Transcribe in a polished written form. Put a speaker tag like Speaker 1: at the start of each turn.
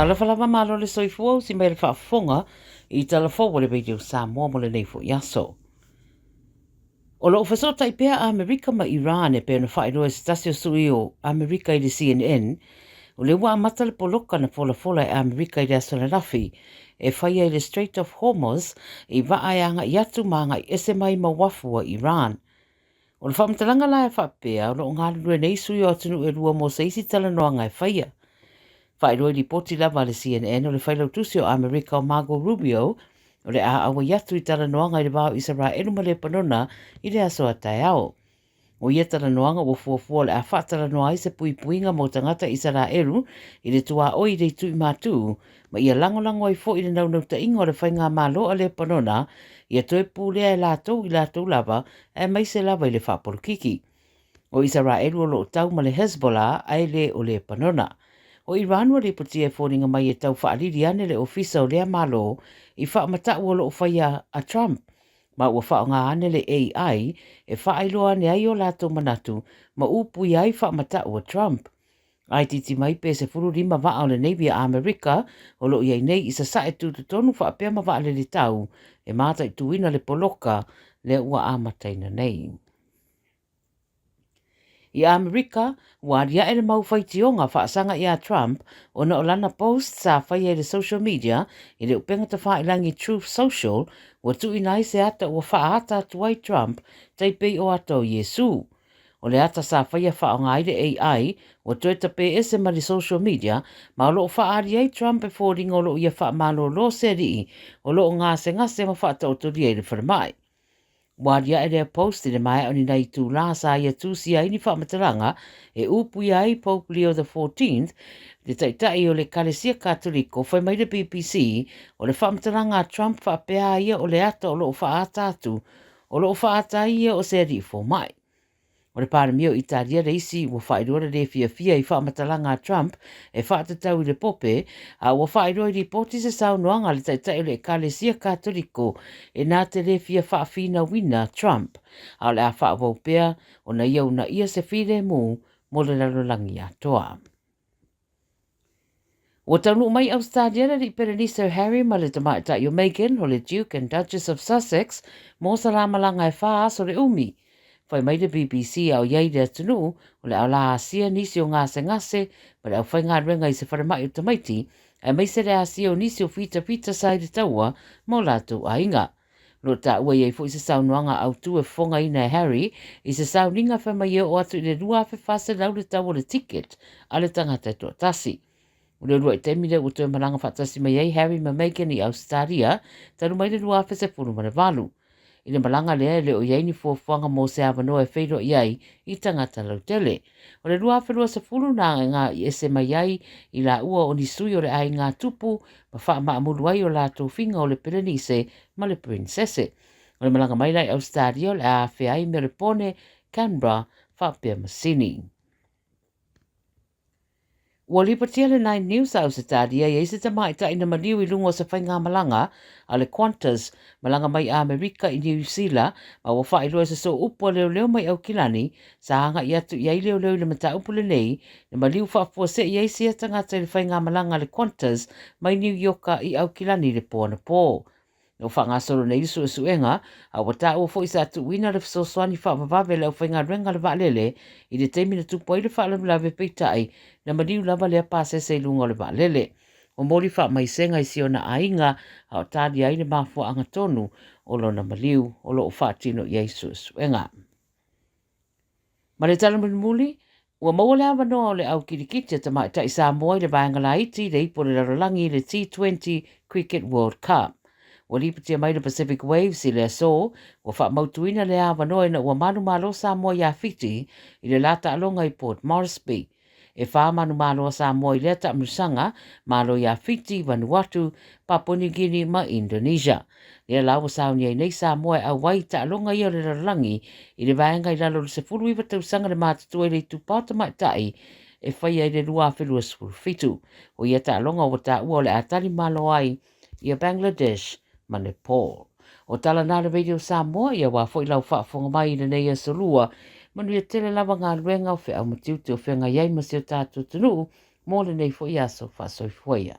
Speaker 1: Tala Fou mai le soifua si mai le whaafonga I Tala Fou mai le radio Samoa mo le nei fo yaso. O lo ufaso taipea Amerika ma Iran e pe na whaeroa stasio sui o Amerika I le CNN, o le wa amata le poloka na fola e Amerika I le asolalafi, e whaia I le Strait of Hormuz I vaaianga I atu maanga I ese mai ma wafu a Iran. O le whamtalanga la e whapea, o lo ngālu rue nei sui o atunu e rua mo seisi tala noa ngai whaia. Whaeroa li poti lava le CNN o le whailau tusi o Amerika o Margot Rubio, o le a awa yatu I tala noanga I le wao Israel ma le panona I le aso a tai ao. O ia tala noanga o fuafua le a whaatala noa I se puipuinga mo tangata Israelu I le tua oi le tui mātu, ma ia langolango I fo I le naunau ta ingo le whainga malo a le panona, ia toe pūlea I lātou lava, e mai se lava I le whapolukiki. O Israelu o lo tau ma le Hezbollah ai le o le panona. O Iran wa le poti e fōringa mai e tau whaaliri ane le ofisa o lea malo I whaamata ua lo whaia a Trump. Ma ua whaonga ane le AI e whaailoa ane ai o lato manatu ma upui ai whaamata ua Trump. Ai titi mai pe se furu rima waa o le Navy a Amerika o lo iai nei I sa sae tu tonu whaapea ma waa le tau e mata I tuina le poloka le ua amataina nei. I Amerika, waria e le mau whaitionga whaasanga I a Trump o na olana post sa whaia I le social media I le upenga ta whaelangi Truth Social wa tu inai se ata ua whaata tuai Trump taipei o ato Yesu. O le ata sa whaia whaonga I le AI wa tu e tape ese ma le social media ma o lo whaari ai Trump e fōringa o lo ia whaamalo lo se rii o lo ngase ma whaata o turi e le wharamai. Waria e lea post le mai o ni nei tū la sa ia tūsi ai ni whaamataranga e upui ai Pope Leo the 14th le taitai o le Kalesia Katoliko whai mai le BBC o le whaamataranga a Trump whaapea ia o le ata o loo whaatatu o loo whaata ia o se ri fo mai. O le pāremio Italia reisi ua whaeroa le fia I whaamatalanga a Trump e whaatatau I le pope a ua whaeroa I ripoti se saunoanga le taitai o le Kalesia Katoliko e nā te le fia whaafina wina Trump a le a whaavaupea o na iau na ia se whire mo le Lalolagi atoa. O taunu mai Australia le Perenisa Harry ma le tamaita o Meghan o le Duke and Duchess of Sussex mo sa lamalanga e wha aso le umi. Whai mai le BBC au iai le atunu o le au la asia nisi o ngase ma le au whai ngā renga I se wharamai o tamaiti e mai se le asia o nisi o fita sai le taua mo lātou a inga. Lo ta ua iai fo I se saunuanga au tu e whonga ina Harry I se sauninga whai mai o atu I le rua whi whase lau le taua le ticket a le tangata to tasi. O le rua I temile o tu e malanga whatasi mai ai Harry ma Meghan I Australia tanu mai le rua whi se punu ma le valu. I le malanga lea le o iai ni fuafuanga mo se awanoa e whairo iai I tangata lautele. O le rua whenua sa fulu nā ngā I ese mai ai I la ua o ni sui o le ai ngā tupu ma wha maa mulu ai o la tō whinga o le Perenise ma le Princesse. O le malanga mai lai Australia o le a whai me le pone Canberra whapea masini. Ua lipatia le 9 News au se tādia I se tamaita ina maliu I lungo sa whainga malanga a le Qantas malanga mai a Amerika I New Zealand ma wa whaeroa se so upo leo mai au kilani sa hanga I atu iai leo le mata upo le nei na maliu whaafua se iai sia tangata I le whainga malanga le Qantas mai New Yorka I au kilani le pōna pō. No whanga soro nei isu suenga, a wata ua fo isa atu wina le fisoswani whaavavave le au whainga renga le vaalele, I le teimina tupo I le whaalavulave peitai, na maniu lava lea pāse se lunga le vaalele. O mori wha mai senga I siona ainga, a o tādi aine mafua anga tonu, o lo na maliu, o lo o whaatino I isu suenga. Ma le talamuni muli, ua maua le awa noa o le au kirikiti ta mai ta I Samoa I le vaenga la iti, le ipo le Lalolagi le T20 Cricket World Cup. Ua lipatia mai le Pacific Waves I le aso, ua wha mautuina le awa noa ina ua manu malo Samoa ia fiti I le lata alonga I Port Moresby. E wha manu malo Samoa I le ata musanga, malo ia fiti, Vanuatu, Papua New Guinea ma Indonesia. Ia lawa sauni ai nei Samoa au wai ta alonga ia le Lalolagi I le vaenga I lalo le sefulu iwa tausanga le mātutua I le tupata mai tai e whai ai le rua whelua sefulu fitu. O ia ta alonga o ta ua le atali malo ai ia Bangladesh ma Nepal. O tala nā le radio Samoa ia wā fo I lau whaafonga mai I le nei a solua manu ia tele lava ngā ruenga o whi au matiu te o whenga iai ma seo tātou tunu mō le nei fo I aso wha soifuaia.